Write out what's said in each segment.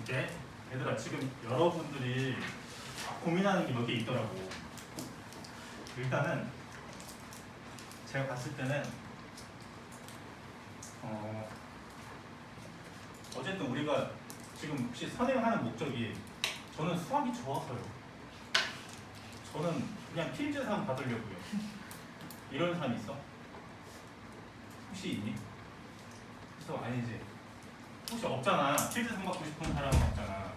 볼게. 얘들아, 지금 여러분들이 고민하는 게 몇 개 있더라고. 일단은 제가 봤을 때는 어쨌든 우리가 지금 혹시 선행하는 목적이 저는 수학이 좋아서요. 저는 그냥 필즈상 받으려고요. 이런 사람 있어? 혹시 있니? 있어? 아니지. 혹시 없잖아. 필즈상 받고 싶은 사람은 없잖아.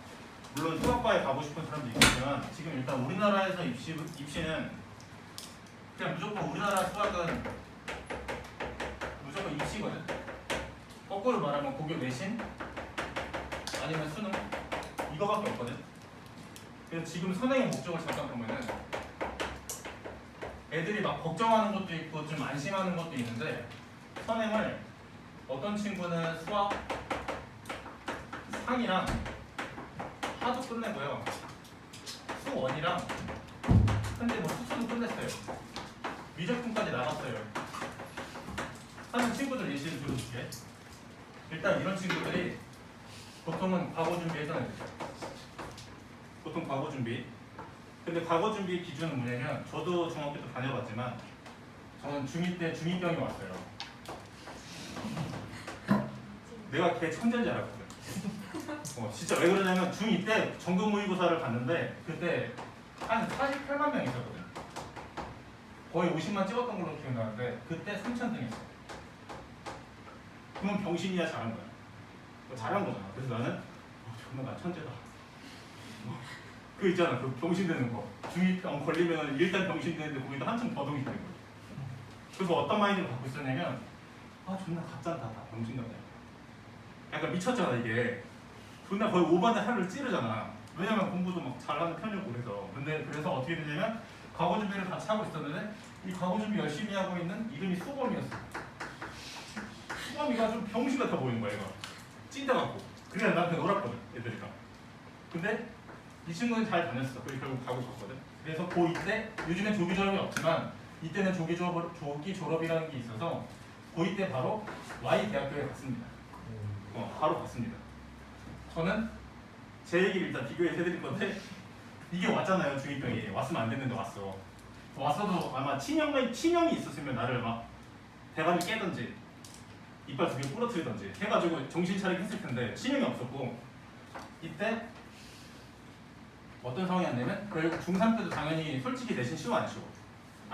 물론 수학과에 가고 싶은 사람도 있겠지만 지금 일단 우리나라에서 입시는 그냥 무조건 우리나라 수학은 무조건 입시거든. 거꾸로 말하면 고교 내신 아니면 수능 이거밖에 없거든. 그래서 지금 선행의 목적을 잠깐 보면은 애들이 막 걱정하는 것도 있고 좀 안심하는 것도 있는데 선행을 어떤 친구는 수학 상이랑 하도 끝내고요. 수원이랑 근데 뭐 수수도 끝냈어요. 미적분까지 나갔어요. 하는 친구들 예시를 들어줄게. 일단 이런 친구들이 보통은 과거 준비해서 해주죠. 보통 과거 준비. 근데 과거 준비 기준은 뭐냐면 저도 중학교 때 다녀봤지만 저는 중2 때 중2병이 왔어요. 내가 걔 천재인 줄 알았거든. 진짜 왜 그러냐면 중2 때 전국 모의고사를 봤는데 그때 한 48만 명 있었거든. 거의 50만 찍었던 걸로 기억나는데 그때 3,000등 했어. 그러면 병신이야 잘한 거야. 잘한 거잖아. 그래서 나는 정말 나 천재다. 그 있잖아, 그 병신 되는 거. 중2병 걸리면 일단 병신 되는데 거기다 한층 더 병신 되는 거야. 그래서 어떤 마인드를 갖고 있었냐면 존나 가짠다, 나 병신 같다. 약간 미쳤잖아 이게. 존나 거의 5반에 하루를 찌르잖아. 왜냐면 공부도 막 잘하는 편이고 그래서. 근데 그래서 어떻게 되냐면 과거 준비를 같이 하고 있었는데 이 과거 준비 열심히 하고 있는 이름이 수범이었어. 수범이가 좀 병신 같아 보이는 거야 얘가. 찐따 같고. 그래서 나한테 놀았거든 애들이랑. 근데 이 친구는 잘 다녔어. 그래서 결국 가고 갔거든. 그래서 고2 때 요즘엔 조기 졸업이 없지만 이때는 조기 졸업이라는 게 있어서 고2 때 바로 Y 대학교에 갔습니다. 바로 갔습니다. 저는 제 얘기를 일단 비교해서 해드릴 건데 이게 왔잖아요. 중2병이 왔으면 안 됐는데 왔어. 왔어도 아마 친형이 있었으면 나를 막 대가리 깨든지 이빨 두 개 부러뜨리든지 해가지고 정신 차리게 했을 텐데 친형이 없었고 이때 어떤 상황이었냐면 그리고 중3 때도 당연히 솔직히 내신 쉬워 안 쉬워?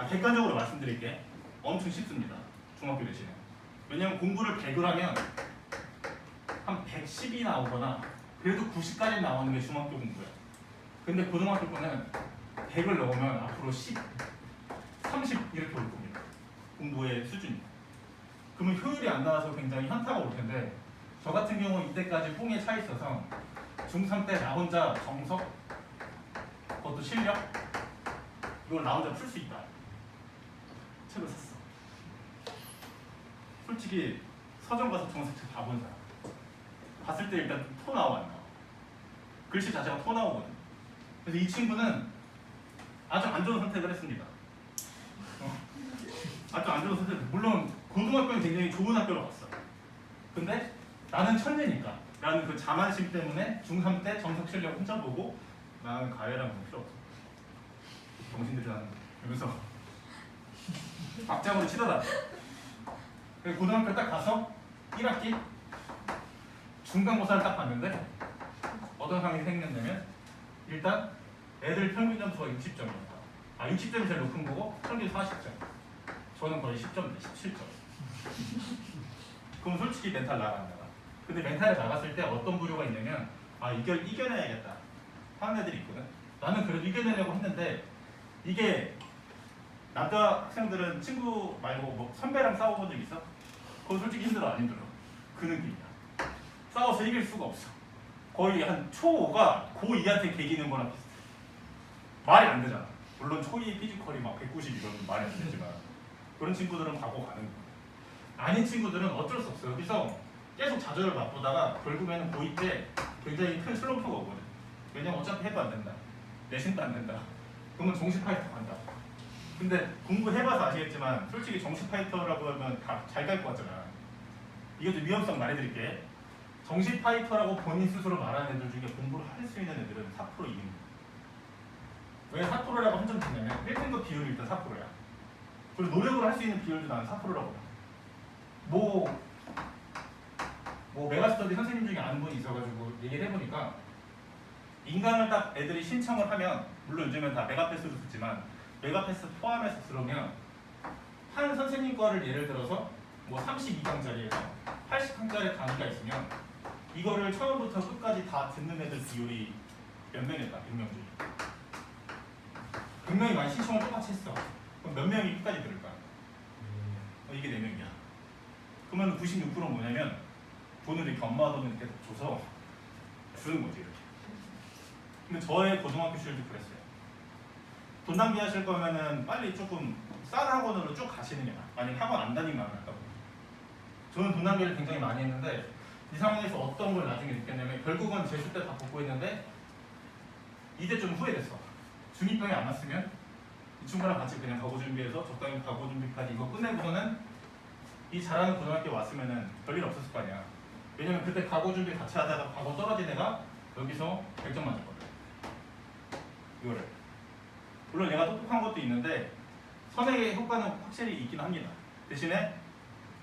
객관적으로 말씀드릴게. 엄청 쉽습니다. 중학교 내신은. 왜냐면 공부를 100을 하면 한 110이 나오거나 그래도 90까지 나오는 게 중학교 공부야. 근데 고등학교 거는 100을 넣으면 앞으로 10, 30 이렇게 올 겁니다. 공부의 수준이. 그러면 효율이 안 나와서 굉장히 현타가 올 텐데 저 같은 경우 이때까지 뽕에 차 있어서 중3 때 나 혼자 정석 그것도 실력 이걸 나 혼자 풀 수 있다. 책을 샀어. 솔직히 서점 가서 정석책 다 본 사람. 봤을 때 일단 토 나와 안 나와. 글씨 자체가 토 나오거든. 그래서 이 친구는 아주 안 좋은 선택을 했습니다. 아주 안 좋은 선택. 물론 고등학교는 굉장히 좋은 학교로 갔어. 근데 나는 천재니까. 라는 그 자만심 때문에 중3 때 정석 실력 혼자 보고 나는 가해랑 건 필요 없어. 정신들이 나는 이러면서 막장으로 치더라. 그래서 고등학교 딱 가서 1학기 중간고사를 딱 봤는데 어떤 상황이 생겼냐면 일단 애들 평균 점수가 60점이었다. 60점이 제일 높은 거고 평균 40점. 저는 거의 10점, 17점. 그럼 솔직히 멘탈 나간다. 근데 멘탈에 나갔을 때 어떤 부류가 있냐면 이겨내야겠다 하는 애들이 있거든. 나는 그래도 이겨내려고 했는데 이게 남자 학생들은 친구 말고 뭐 선배랑 싸워본 적 있어? 그거 솔직히 힘들어 안 힘들어? 그 느낌이야. 싸워서 이길 수가 없어. 거의 한 초5가 고2한테 개기는 거랑 비슷해. 말이 안 되잖아. 물론 초2 피지컬이 막 190 이러면 말이 안 되지만 그런 친구들은 가고 가는 거야. 아닌 친구들은 어쩔 수 없어요. 그래서 계속 좌절을 맛보다가 결국에는 고2 때 굉장히 큰 슬럼프가 오거든. 왜냐면 어차피 해도 안 된다. 내신도 안 된다. 그러면 정시 파이터 간다. 근데 공부해봐서 아시겠지만 솔직히 정시 파이터라고 하면 잘 갈 것 같잖아. 이것도 위험성 말해드릴게. 정시 파이터라고 본인 스스로 말하는 애들 중에 공부를 할 수 있는 애들은 4% 이깁니다. 왜 4%라고 한정짓냐면 1등급 비율이 일단 4%야. 그리고 노력을 할 수 있는 비율도 나는 4%라고 봐. 뭐 메가스터디 선생님 중에 아는 분이 있어가지고 얘기를 해보니까 인강을 딱 애들이 신청을 하면, 물론 요즘엔 다 메가패스로 듣지만 메가패스 포함해서 들으면 한 선생님 거를 예를 들어서 뭐 32강짜리에서 80강짜리 강의가 있으면 이거를 처음부터 끝까지 다 듣는 애들 비율이 몇 명이었다? 100명 중에 100명이 많이 신청을 똑같이 했어. 그럼 몇 명이 끝까지 들을까? 이게 4명이야. 그러면 96%는 뭐냐면 돈을 이렇게 엄마 돈을 이렇게 줘서 주는 거지 이렇게. 근데 저의 고등학교 시절도 그랬어요. 돈 낭비하실 거면은 빨리 조금 싼 학원으로 쭉 가시는 게 나아. 만약 학원 안 다니면 안 할까고. 저는 돈 낭비를 굉장히 많이 했는데 이 상황에서 어떤 걸 나중에 느꼈냐면 결국은 재수 때 다 복고 했는데 이때 좀 후회됐어. 중2병이 안 왔으면 이 친구랑 같이 그냥 과고 준비해서 적당히 과고 준비까지 이거 끝내고서는 이 잘하는 고등학교 왔으면은 별일 없었을 거 아니야. 왜냐면 그때 과고 준비 같이 하다가 과고 떨어진 애가 여기서 100점 맞았거든. 이거를. 물론 얘가 똑똑한 것도 있는데 선행의 효과는 확실히 있긴 합니다. 대신에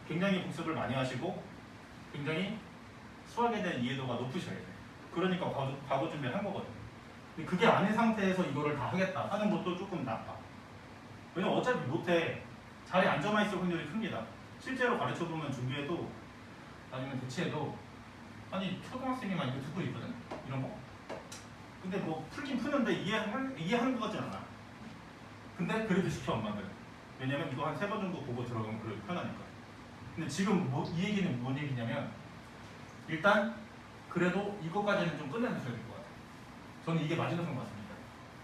굉장히 복습을 많이 하시고 굉장히 수학에 대한 이해도가 높으셔야 돼. 그러니까 과거 준비를 한 거거든. 근데 그게 아닌 상태에서 이거를 다 하겠다 하는 것도 조금 나빠. 왜냐면 어차피 못해. 자리에 앉아만 있을 확률이 큽니다. 실제로 가르쳐보면 준비해도 아니면 대체해도 아니 초등학생이만 이거 듣고 있거든? 이런 거. 근데 뭐 풀긴 푸는데 이해하는 것 같진 않아. 근데 그래도 시켜 엄마들. 왜냐면 이거 한 3번 정도 보고 들어가면 그래도 편하니까. 근데 지금 이 얘기는 뭔 얘기냐면 일단 그래도 이거까지는 좀 끝내주셔야 될 것 같아요. 저는 이게 마지노선 같습니다.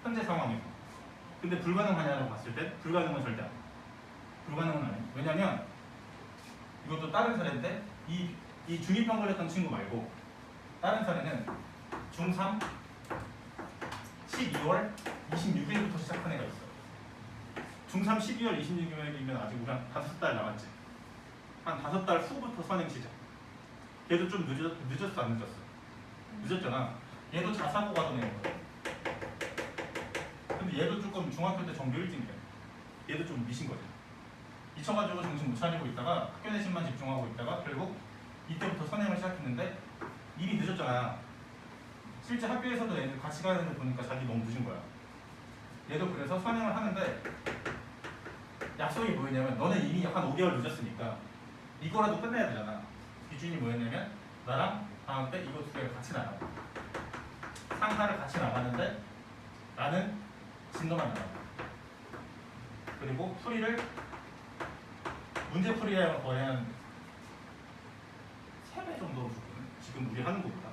현재 상황에서. 근데 불가능하냐고 봤을 때 불가능은 절대 아니에요. 불가능은 아니에요. 왜냐면 이것도 다른 사례인데 이 중2병 걸렸던 친구 말고 다른 사례는 중3 12월 26일부터 시작한 애가 있어요. 중3 12월 26일이면 아직 우리 한 5달 남았지. 한 5달 후부터 선행 시작. 얘도 좀 늦었어 안 늦었어? 늦었잖아. 얘도 자사고 가던 애거든. 근데 얘도 조금 중학교 때 정규 1등이야. 얘도 좀 미신 거지. 미쳐가지고 정신 못 차리고 있다가 학교 내신만 집중하고 있다가 결국 이때부터 선행을 시작했는데 이미 늦었잖아. 실제 학교에서도 애들 같이 가는 애들 보니까 자기 너무 늦은 거야. 얘도 그래서 선행을 하는데 약속이 뭐였냐면 너는 이미 한 5개월 늦었으니까 이거라도 끝내야 되잖아. 기준이 뭐였냐면 나랑 다음 때 이거 2개를 같이 나가. 상하를 같이 나가는데 나는 진도만 나가. 그리고 풀이를 문제 풀이량을 거의 한 3배 정도로 줬거든. 지금 우리 하는 것보다.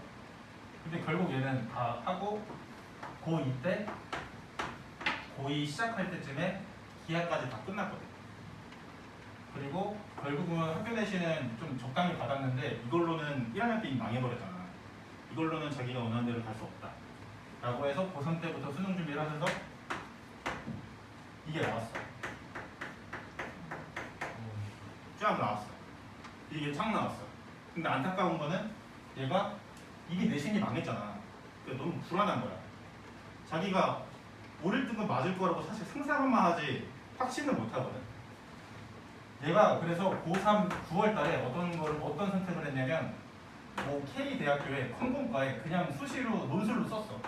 근데 결국 얘는 다 하고 고2 때 고2 시작할 때쯤에 기하까지 다 끝났거든. 그리고 결국은 학교 내신은 좀 적당히 받았는데 이걸로는 1학년 때 이미 망해버렸잖아. 이걸로는 자기가 원하는 대로 갈 수 없다 라고 해서 고3 때부터 수능 준비를 하면서 이게 나왔어. 쫙 나왔어. 이게 착 나왔어. 근데 안타까운 거는 얘가 이미 내신이 망했잖아. 그러니까 너무 불안한 거야. 자기가 5, 1등급 맞을 거라고 사실 상상만 하지 확신을 못 하거든. 얘가 그래서 고3 9월 달에 어떤 선택을 했냐면 뭐 K 대학교에 컴공과에 그냥 수시로 논술로 썼어.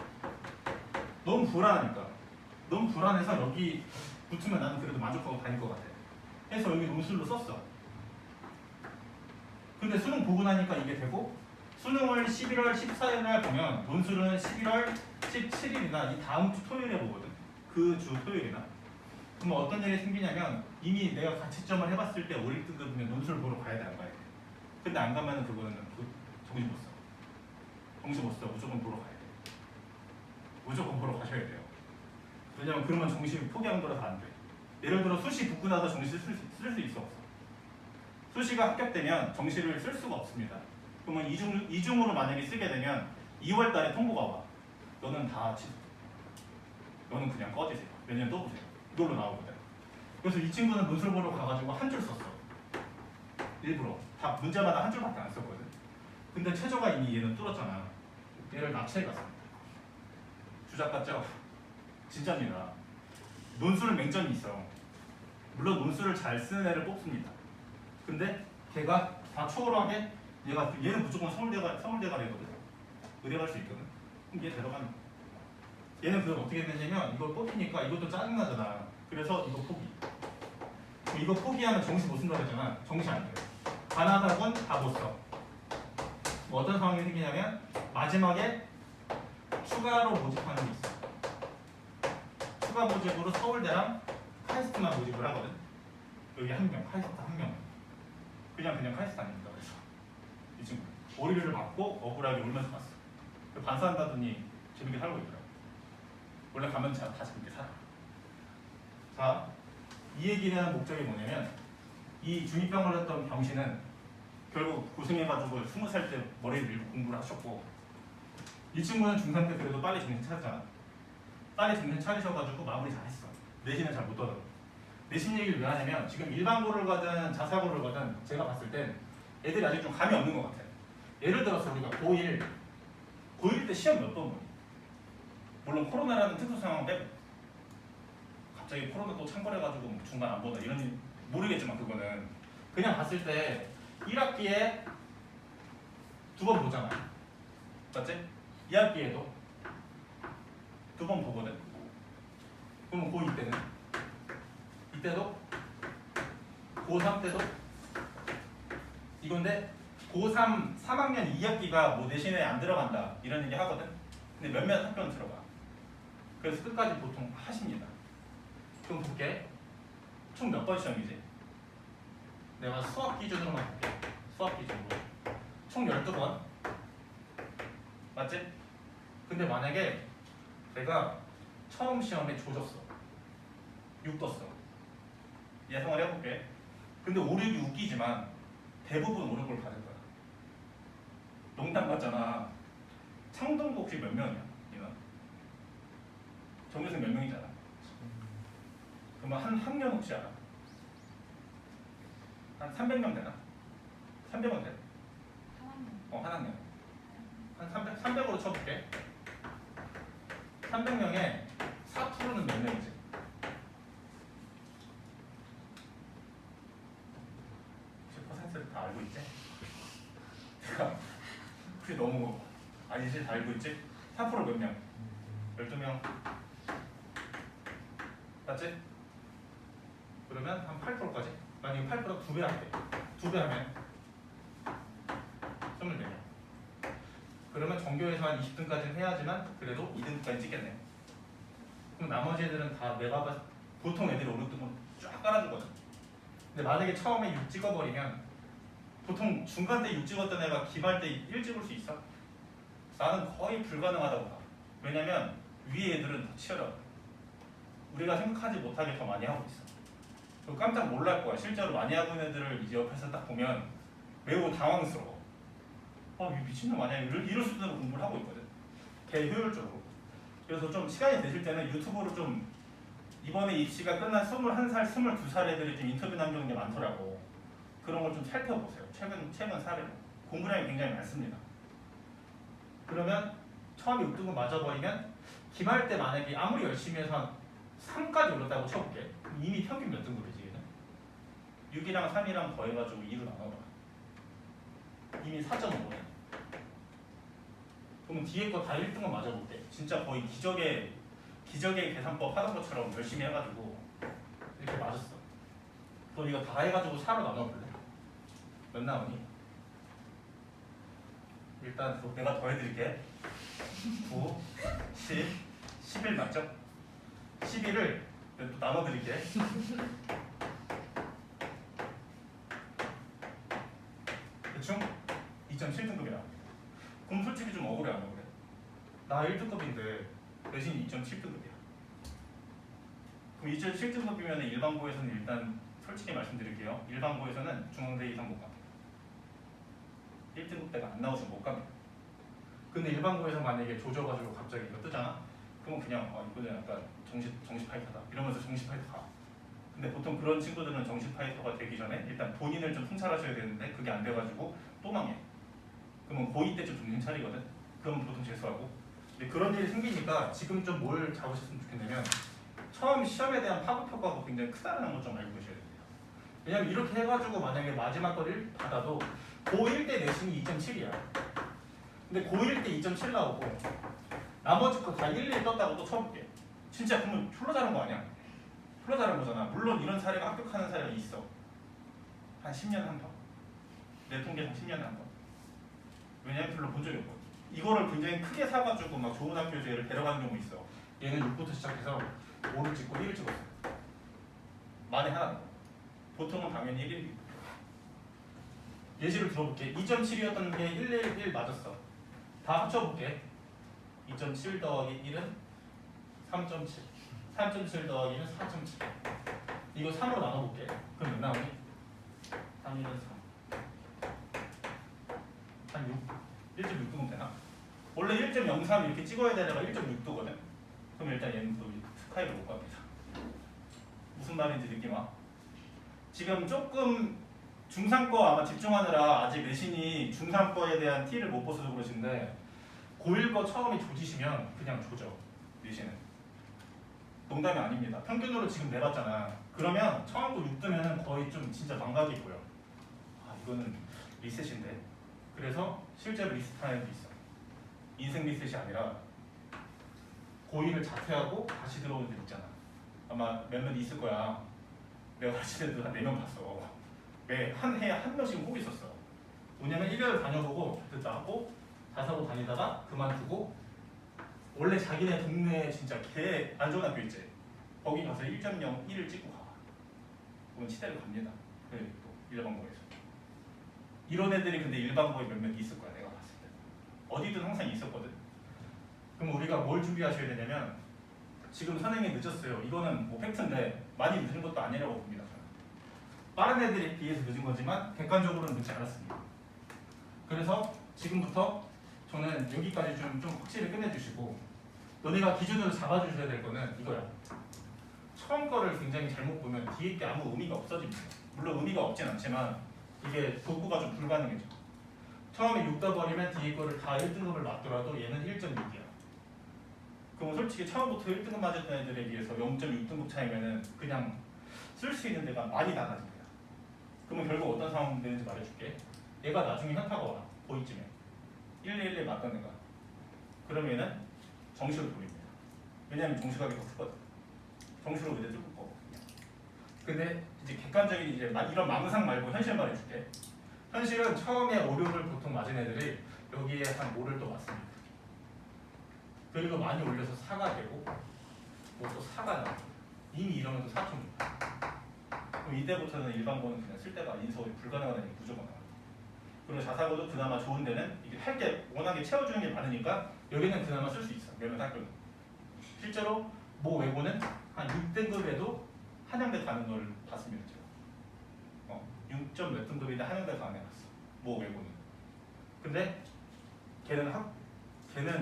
너무 불안하니까. 너무 불안해서 여기 붙으면 나는 그래도 만족하고 다닐 것 같아. 해서 여기 논술로 썼어. 근데 수능 보고 나니까 이게 되고 수능을 11월 14일 날 보면 논술은 11월 17일이나 이 다음 주 토요일에 보거든. 그 주 토요일이나. 그럼 어떤 일이 생기냐면 이미 내가 가치점을 해봤을 때 5, 1등급이면 논술 보러 가야 돼 안 가야 돼. 근데 안 가면은 그거는 정신 못 써. 정신 못 써. 무조건 보러 가야 돼. 무조건 보러 가셔야 돼요. 왜냐면 그러면 정시 포기하는 거라서 안 돼. 예를 들어 수시 붙고 나서 정시 쓸 수 있어 없어? 수시가 합격되면 정시를 쓸 수가 없습니다. 그러면 이중으로 만약에 쓰게 되면 2월 달에 통보가 와. 너는 다 취소. 너는 그냥 꺼지세요. 내년 또 보세요. 이걸로 나오거든. 그래서 이 친구는 논술 보러 가가지고 한 줄 썼어. 일부러. 다 문제마다 한 줄밖에 안 썼거든. 근데 최저가 이미 얘는 뚫었잖아. 얘를 납치해 갔습니다. 주작 같죠? 진짜입니다. 논술은 맹점이 있어. 물론 논술을 잘 쓰는 애를 뽑습니다. 근데 걔가 다 초월하게 얘는 무조건 서울대가 되거든. 의대 갈 수 있거든. 그럼 얘 데려가는 거야. 얘는 그걸 어떻게 했냐면 이걸 뽑히니까 이것도 짜증나잖아. 그래서 이거 포기. 이거 포기하면 정시 못 쓴다고 했잖아. 정시 안 돼. 가나다군 다 못 써. 뭐 어떤 상황이 생기냐면 마지막에 추가로 모집하는 게 있어. 추가 모집으로 서울대랑 카이스트만 모집을 하거든. 여기 한 명, 카이스트 한 명. 그냥 카이스트 아닙니다. 그래서 이 친구 오리를 받고 억울하게 울면서 갔어. 반사한다더니 재밌게 살고 있더라고. 원래 가면 다 재밌게 살아. 자, 이 얘기를 하는 목적이 뭐냐면 이 중2병 걸렸던 병신은 결국 고생해가지고 20살 때 머리를 밀고 공부를 하셨고, 이 친구는 중3 때 그래도 빨리 정신 차렸잖아. 빨리 정신 차리셔가지고 마무리 잘했어. 내신은 잘 못 하더라고. 내신 얘기를 왜 하냐면 지금 일반고를 가든 자사고를 가든 제가 봤을 땐 애들이 아직 좀 감이 없는 것 같아요. 예를 들어서 우리가 고1 때 시험 몇 번 보니? 물론 코로나라는 특수 상황 빼고 갑자기 코로나 또 창궐해가지고 중간 안 보다 이런 모르겠지만 그거는 그냥 봤을 때 1학기에 2번 보잖아. 맞지? 2학기에도 2번 보거든. 그럼 고2 때는? 이때도? 고3 때도? 이건데 고3 3학년 2학기가 뭐 내신에 안 들어간다 이런 얘기 하거든. 근데 몇몇 학교는 들어가. 그래서 끝까지 보통 하십니다. 그럼 볼게. 총 몇 번 시험이지? 내가 수학 기준으로만 볼게. 수학 기준으로 총 12번 맞지? 근데 만약에 내가 처음 시험에 조졌어. 6 떴어. 예상을 해볼게. 근데 5, 6이 웃기지만 대부분 5, 6을 받을 거야. 농담 같잖아. 창동고 혹시 몇 명이야? 인원? 정규생 몇 명이잖아. 그러면 한 학년 혹시 알아? 한 300명 되나? 300명 돼? 한 학년. 한 300으로 쳐볼게. 300명에 4%는 몇 명이지? %를 다 알고 있지? 내가 그게 너무 아니지? 다 알고 있지? 4% 몇 명? 12명. 맞지? 그러면 한 8%까지? 만약에 8% 2배 할게. 2배 하면 24명. 그러면 전교에서 한 20등까지는 해야지만 그래도 2등까지 찍겠네. 그럼 나머지 애들은 다 내가 봤을 때 보통 애들이 5, 6등은 쫙 깔아주거든. 근데 만약에 처음에 6 찍어버리면 보통 중간 때 6 찍었던 애가 기말 때 1 찍을 수 있어? 나는 거의 불가능하다고 봐. 왜냐면 위에 애들은 더 치열하고 우리가 생각하지 못하게 더 많이 하고 있어. 그리고 깜짝 놀랄 거야. 실제로 많이 하고 있는 애들을 이제 옆에서 딱 보면 매우 당황스러워. 이 미친놈 아니야? 이럴 수도 있는 공부를 하고 있거든. 개효율적으로. 그래서 좀 시간이 되실 때는 유튜브로 좀 이번에 입시가 끝난 21살, 22살 애들이 좀 인터뷰 남기는 게 많더라고. 그런 걸 좀 살펴보세요. 최근 사례로. 공부량이 굉장히 많습니다. 그러면 처음에 6등급 맞아버리면 기말 때 만약에 아무리 열심히 해서 한 3까지 올랐다고 쳐볼게. 그럼 이미 평균 몇 등급이지 얘는? 6이랑 3이랑 더해가지고 2로 나눠봐. 이미 4.5네. 그럼 뒤에 거 다 1등급 맞아볼게. 진짜 거의 기적의 계산법 하는 것처럼 열심히 해가지고 이렇게 맞았어. 또 이거 다 해가지고 4로 나눠볼래? 몇 나오니? 일단 내가 더해드릴게. 9, 10, 11 맞죠? 11을 또 나눠드릴게. 대충 2.7등급이야. 그럼 솔직히 좀 억울해 안 억울해? 나 1등급인데 대신 2.7등급이야. 그럼 2.7등급이면 일반고에서는 일단 솔직히 말씀드릴게요. 일반고에서는 중앙대 이상 못 갑니다. 1등급대가 안 나오시면 못 갑니다. 근데 일반고에서 만약에 조져가지고 갑자기 이거 뜨잖아? 그러면 그냥 이거는 약간 정시 파이터다 이러면서 정시 파이터 가. 근데 보통 그런 친구들은 정시 파이터가 되기 전에 일단 본인을 좀 통찰하셔야 되는데 그게 안 돼가지고 또 망해. 그러면 고2 때좀 정신 차리거든. 그러면 보통 재수하고. 근데 그런 일이 생기니까 지금 좀 뭘 잡으셨으면 좋겠냐면 처음 시험에 대한 파급 효과가 굉장히 크다는 걸 좀 알고 계셔야 돼요. 왜냐면 이렇게 해가지고 만약에 마지막 거를 받아도 고1 때 내신이 2.7이야. 근데 고1 때 2.7 나오고 나머지 거 다 1, 1 떴다고 또 쳐볼게. 진짜 그러면 졸라 잘한 거 아니야? 졸라 잘한 거잖아. 물론 이런 사례가 합격하는 사례가 있어. 한 10년에 한 번. 내 통계상 10년에 한 번. 왜냐면 별로 본 적이 없거든. 이거를 굉장히 크게 사가지고 막 좋은 학교에서 얘를 데려가는 경우 있어. 얘는 6부터 시작해서 5를 찍고 1을 찍었어. 만에 하나. 보통은 당연히 1, 1. 예시를 들어볼게. 2.7이었던 게 1, 1, 1 맞았어. 다 합쳐볼게. 2.7 더하기 1은 3.7. 3.7 더하기 1은 4.7. 이거 3으로 나눠볼게. 그럼 몇 나오니? 3, 1은 3. 한 6. 1.6도면 되나? 원래 1.03 이렇게 찍어야 되다가 1.6도거든? 그럼 일단 얘는 또 스카이를 못 갑니다. 무슨 말인지 느낌 와? 지금 조금 중3거 아마 집중하느라 아직 내신이 중3거에 대한 티를 못 보셔서 그러시는데 고1 거 처음에 조지시면 그냥 조져. 내신은. 농담이 아닙니다. 평균으로 지금 내봤잖아. 그러면 처음 거 6뜨면 거의 좀 진짜 망각이 보여. 아 이거는 리셋인데. 그래서 실제로 리셋하는 애도 있어. 인생 리셋이 아니라 고1을 자퇴하고 다시 들어오는 애 있잖아. 아마 몇몇 있을 거야. 내가 같이 애들 한 4명 봤어. 매 한 해에 한 명씩 꼭 있었어. 뭐냐면 1년을 다녀보고 듣다 하고 자사고 다니다가 그만두고 원래 자기네 동네에 진짜 개 안 좋은 학교 있지. 거기 가서 1.01을 찍고 가. 그건 치대를 갑니다. 그래 또 일반고에서. 이런 애들이 근데 일반고에 몇몇 있을 거야 내가 봤을 때. 어디든 항상 있었거든. 그럼 우리가 뭘 준비하셔야 되냐면 지금 선행이 늦었어요. 이거는 뭐 팩트인데 많이 늦은 것도 아니라고 봅니다. 빠른 애들에 비해서 늦은 거지만 객관적으로는 늦지 않았습니다. 그래서 지금부터 저는 여기까지 좀 확실히 끝내주시고 너네가 기준으로 잡아주셔야 될 거는 이거야. 처음 거를 굉장히 잘못 보면 뒤에 게 아무 의미가 없어집니다. 물론 의미가 없진 않지만 이게 복구가 좀 불가능해져. 처음에 6 떠버리면 뒤에 거를 다 1등급을 맞더라도 얘는 1.6이야. 그럼 솔직히 처음부터 1등급 맞았던 애들에 비해서 0.6등급 차이면은 그냥 쓸 수 있는 데가 많이 나가집니다. 그러면 결국 어떤 상황이 되는지 말해줄게. 얘가 나중에 현타가 와. 고2쯤에 111에 맞던 애가. 그러면 얘는 정시로 돌립니다. 왜냐하면 정시각이 더 크거든. 정시로 그대 뚫고 거거든요. 근데 이제 객관적인 이제 이런 망상 말고 현실 말해줄게. 현실은 처음에 5, 6을 보통 맞은 애들이 여기에 한 5를 또 맞습니다. 그리고 많이 올려서 4가 되고 뭐 또 4가 나오고 이미 이러면 또 4.6. 그럼 이때부터는 일반고는 그냥 쓸 데가 인서울이 불가능하다니 무조건 나와요. 그리고 자사고도 그나마 좋은 데는 이게 할 게 워낙에 채워주는 게 많으니까 여기는 그나마 쓸 수 있어. 몇몇 학교는. 실제로 모 외고는 한 6등급에도 한양대 가는 걸 봤습니다. 제가. 6점 몇 등급인데 한양대 가는 애 봤어. 모 외고는. 근데 걔는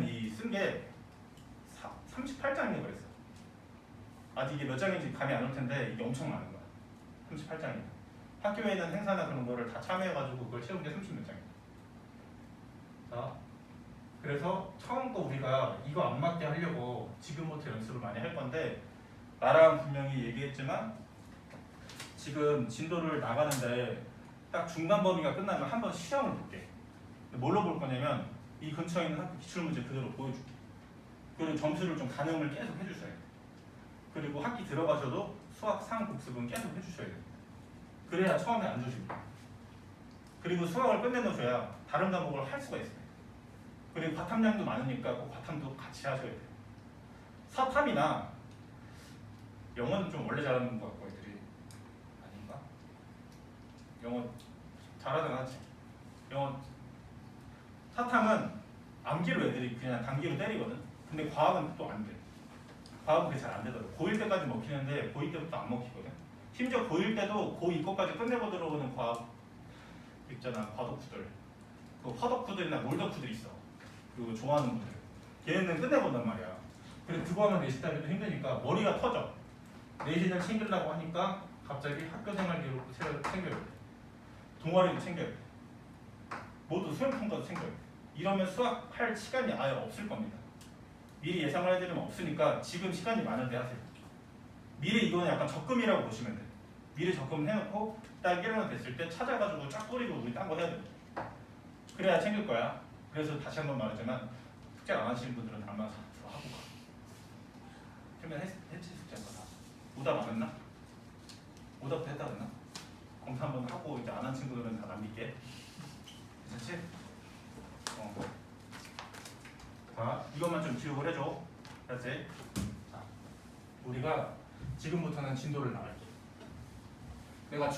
이 쓴 게 38장인가 그랬어. 아직 이게 몇 장인지 감이 안 올 텐데 이게 엄청 많은 거야. 38장이야. 학교에 있는 행사나 그런 거를 다 참여해가지고 그걸 채운 게 30몇 장이야. 자, 그래서 처음 거 우리가 이거 안 맞게 하려고 지금부터 연습을 많이 할 건데 나랑 분명히 얘기했지만 지금 진도를 나가는데 딱 중간 범위가 끝나면 한번 시험을 볼게. 뭘로 볼 거냐면 이 근처에 있는 학교 기출문제 그대로 보여줄게. 그리고 점수를 좀 가늠을 계속 해주셔야 돼. 그리고 학기 들어가셔도 수학 상 복습은 계속 해주셔야 돼요. 그래야 처음에 안 조집니다. 그리고 수학을 끝내놓으셔야 다른 과목을 할 수가 있어요. 그리고 과탐량도 많으니까 그 과탐도 같이 하셔야 돼요. 사탐이나 영어는 좀 원래 잘하는 것 같고 애들이 아닌가? 영어 잘하든 하지. 영어 사탐은 암기로 애들이 그냥 단기로 때리거든. 근데 과학은 또 안 돼. 과학은 그게 잘 안 되더라고. 고1 때까지 먹히는데 고2 때부터 안 먹히거든. 심지어 고1 때도 고2 거까지 끝내고 들어오는 과학 있잖아. 과덕후들. 그 화덕후들이나 몰덕후들 있어. 그 좋아하는 분들. 걔네는 끝내본단 말이야. 그리고 그거 하면 내신 따기도 힘드니까 머리가 터져. 내신을 챙기려고 하니까 갑자기 학교생활 기록도 챙겨야 돼. 동아리도 챙겨야 돼. 모두 수능 평가도 챙겨요. 이러면 수학 할 시간이 아예 없을 겁니다. 미리 예상을 해드리면 없으니까 지금 시간이 많은데 하세요. 미리 이거는 약간 적금이라고 보시면 돼요. 미리 적금 해놓고 딱 1학년 됐을 때 찾아가지고 쫙 뿌리고 우리 딴 거 해야 돼요. 그래야 챙길 거야. 그래서 다시 한번 말하지만 숙제 안 하시는 분들은 아마 하고 가. 그러면 했지 숙제한 거 다. 오답 안 했나? 오답도 했다 그랬나? 검사 한번 하고 이제 안 한 친구들은 다 남길게. 괜찮지? 자, 이것만 좀 기억을 해줘. 알았지? 자, 우리가 지금부터는 진도를 나갈게. 내가